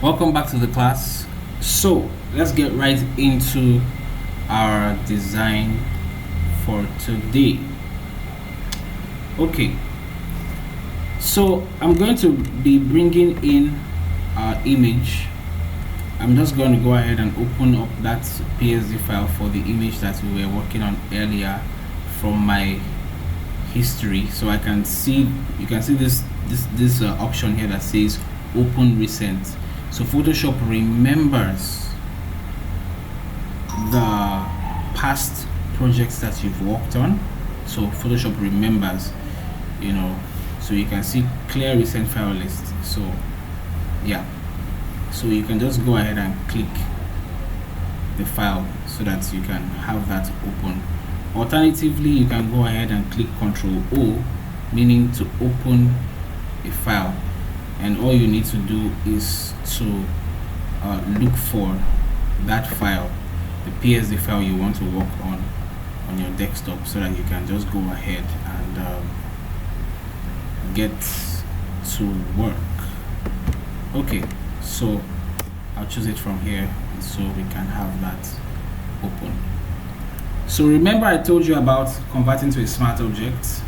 Welcome back to the class. So let's get right into our design for today. Okay, so I'm going to be bringing in our image. I'm just going to go ahead and open up that PSD file for the image that we were working on earlier from my history, so I can see, you can see this option here that says open recent. So Photoshop remembers the past projects that you've worked on. So Photoshop remembers, so you can see clear recent file list. So yeah, so you can just go ahead and click the file so that you can have that open. Alternatively, you can go ahead and click Ctrl O, meaning to open a file, and all you need to do is to look for that file, the PSD file you want to work on your desktop, so that you can just go ahead and get to work. Okay, so I'll choose it from here so we can have that open. So remember I told you about converting to a smart object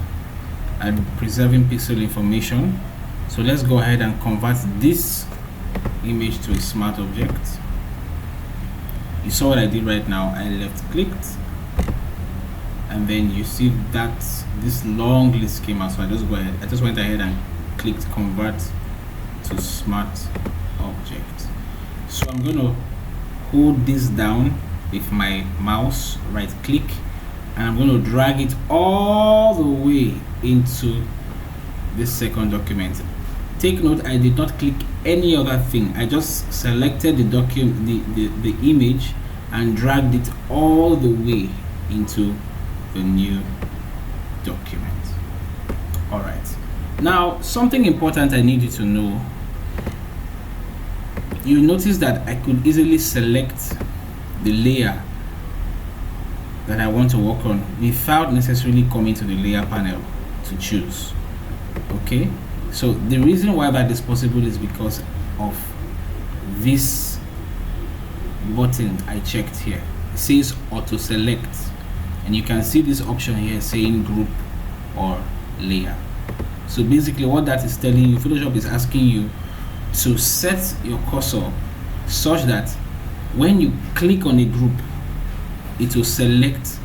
and preserving pixel information. So let's go ahead and convert this image to a smart object. You saw what I did right now. I left clicked, and then you see that this long list came out. So I just went ahead and clicked convert to smart object. So I'm going to hold this down with my mouse, right click, and I'm going to drag it all the way into this second document. Take note, I did not click any other thing. I just selected the document, the image, and dragged it all the way into the new document. All right. Now, something important I need you to know. You notice that I could easily select the layer that I want to work on without necessarily coming to the layer panel to choose. Okay, so the reason why that is possible is because of this button I checked here. It says auto select, and you can see this option here saying group or layer. So basically what that is telling you, Photoshop is asking you to set your cursor such that when you click on a group, it will select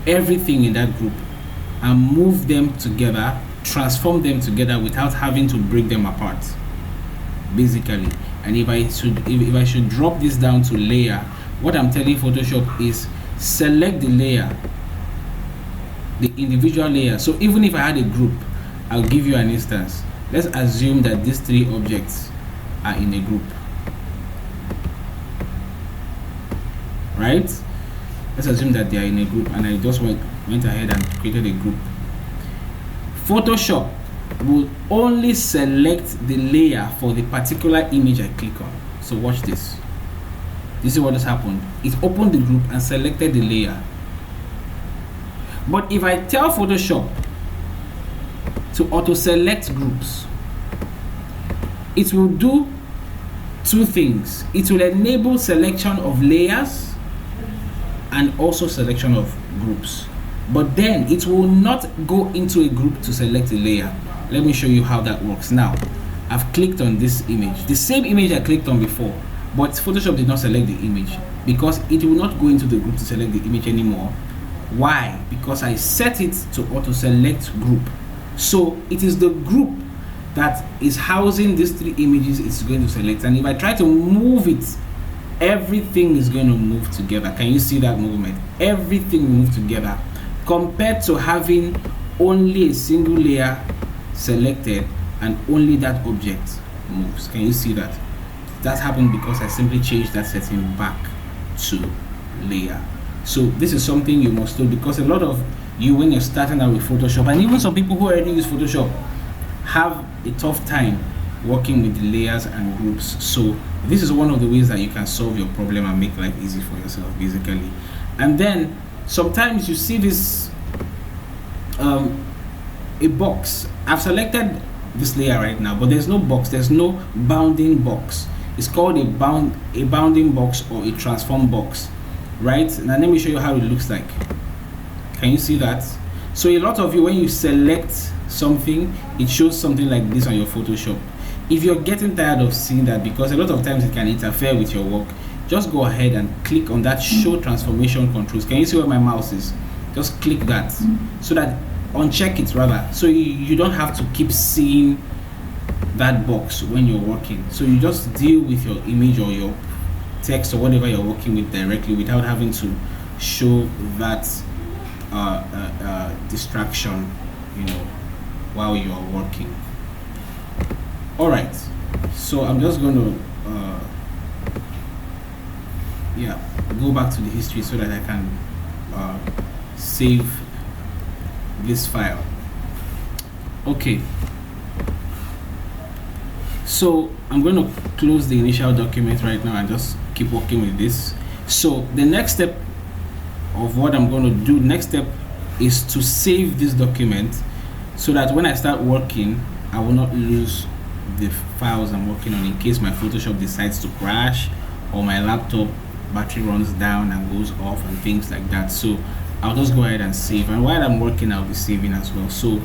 everything in that group and move them together, transform them together without having to break them apart, basically. And if I should drop this down to layer, what I'm telling Photoshop is select the layer, the individual layer. So even if I had a group, I'll give you an instance. Let's assume that these three objects are in a group. Right? Let's assume that they are in a group, and I just went ahead and created a group. Photoshop will only select the layer for the particular image I click on. So watch this. This is what has happened. It opened the group and selected the layer. But if I tell Photoshop to auto select groups, it will do two things. It will enable selection of layers and also selection of groups, but then it will not go into a group to select a layer. Let me show you how that works. Now I've clicked on this image, the same image I clicked on before, but Photoshop did not select the image because it will not go into the group to select the image anymore. Why? Because I set it to auto select group. So it is the group that is housing these three images it's going to select, and if I try to move it, everything is going to move together. Can you see that movement? Everything will move together, compared to having only a single layer selected and only that object moves. Can you see that? That happened because I simply changed that setting back to layer. So this is something you must do, because a lot of you, when you're starting out with Photoshop, and even some people who already use Photoshop, have a tough time working with the layers and groups. So this is one of the ways that you can solve your problem and make life easy for yourself, basically. And then sometimes you see this a box. I've selected this layer right now, but there's no box, there's no bounding box. It's called a bounding box or a transform box, right? Now let me show you how it looks like. Can you see that? So a lot of you, when you select something, it shows something like this on your Photoshop. If you're getting tired of seeing that, because a lot of times it can interfere with your work, just go ahead and click on that show transformation controls. Can you see where my mouse is? Just click that, so that uncheck it rather, so you don't have to keep seeing that box when you're working. So you just deal with your image or your text or whatever you're working with directly without having to show that distraction, while you are working. All right, so I'm just going to go back to the history so that I can save this file. Okay, so I'm going to close the initial document right now and just keep working with this. So the next step of what I'm going to do, next step is to save this document so that when I start working, I will not lose the files I'm working on in case my Photoshop decides to crash or my laptop battery runs down and goes off and things like that. So I'll just go ahead and save, and while I'm working I'll be saving as well. So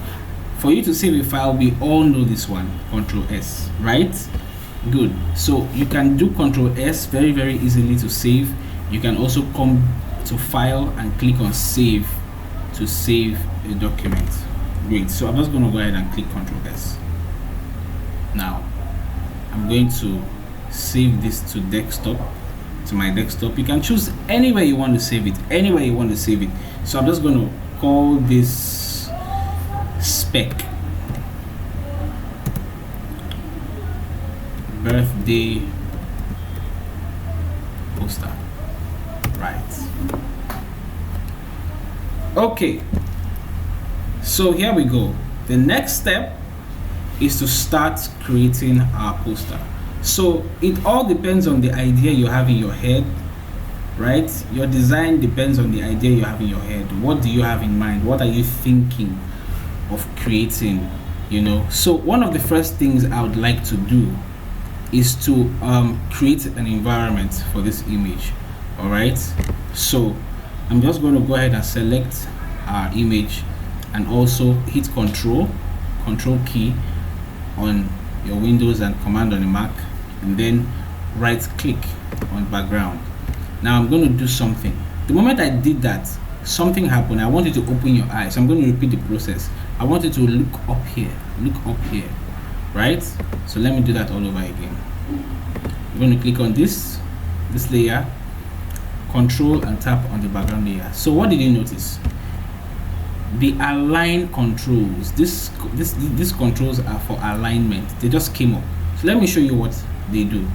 for you to save a file, we all know this one, Control S, right? Good. So you can do Control S very easily to save. You can also come to File and click on Save to save a document. Great. So I'm just going to go ahead and click Control S. Now I'm going to save this to desktop, to my desktop. You can choose anywhere you want to save it, anywhere you want to save it. So I'm just going to call this spec birthday poster, right? Okay, so here we go. The next step is to start creating our poster. So it all depends on the idea you have in your head, right? Your design depends on the idea you have in your head. What do you have in mind? What are you thinking of creating? So one of the first things I would like to do is to create an environment for this image. All right, so I'm just going to go ahead and select our image and also hit control key on your Windows and command on the Mac, and then right click on background. Now I'm going to do something. The moment I did that, something happened. I want you to open your eyes. I'm going to repeat the process. I want you to look up here, right? So let me do that all over again. I'm going to click on this layer, control and tap on the background layer. So what did you notice? The align controls, these controls are for alignment. They just came up. So let me show you what they do.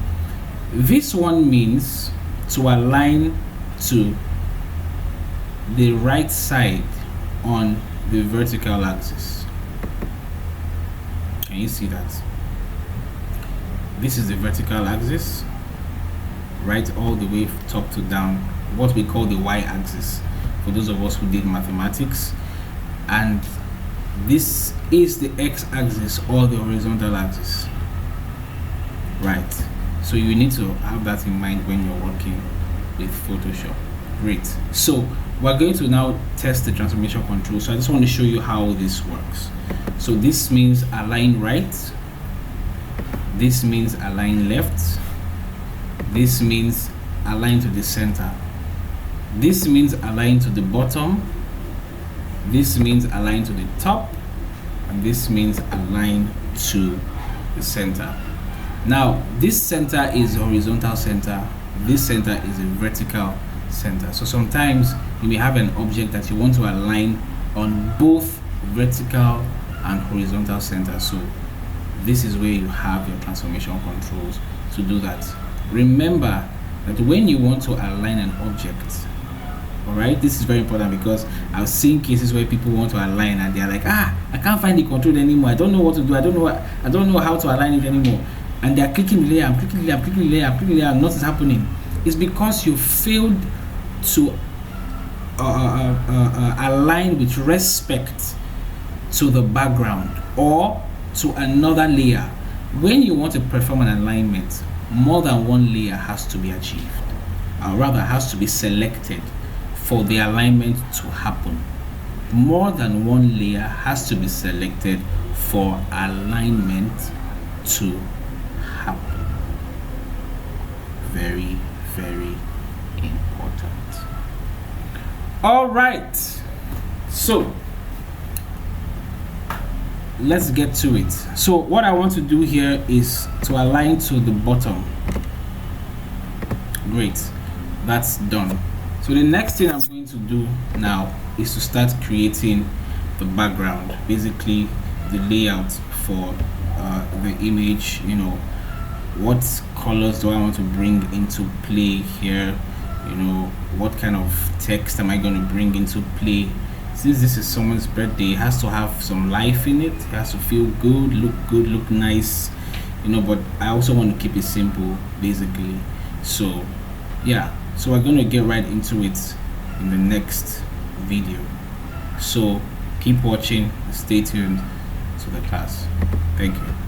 This one means to align to the right side on the vertical axis. Can you see that? This is the vertical axis, right, all the way top to down, what we call the y-axis for those of us who did mathematics. And this is the x-axis or the horizontal axis, right? So you need to have that in mind when you're working with Photoshop. Great. So we're going to now test the transformation control. So I just want to show you how this works. So this means align right, this means align left, this means align to the center, this means align to the bottom, this means align to the top, and this means align to the center. Now this center is horizontal center, this center is a vertical center. So sometimes you may have an object that you want to align on both vertical and horizontal center. So this is where you have your transformation controls to do that. Remember that when you want to align an object, all right, this is very important, because I've seen cases where people want to align and they're like, I can't find the control anymore, I don't know what to do, I don't know how to align it anymore, and they're clicking the layer, I'm clicking the layer, and nothing's happening. It's because you failed to align with respect to the background or to another layer. When you want to perform an alignment, more than one layer has to be achieved, or rather has to be selected for the alignment to happen. More than one layer has to be selected for alignment to happen. Very, very important. All right, so let's get to it. So what I want to do here is to align to the bottom. Great, that's done. So the next thing I'm going to do now is to start creating the background, basically the layout for the image. You know, what colors do I want to bring into play here? You know, what kind of text am I going to bring into play? Since this is someone's birthday, it has to have some life in it. It has to feel good, look nice, you know, but I also want to keep it simple, basically. So yeah, so we're going to get right into it in the next video. So keep watching, stay tuned to the class. Thank you.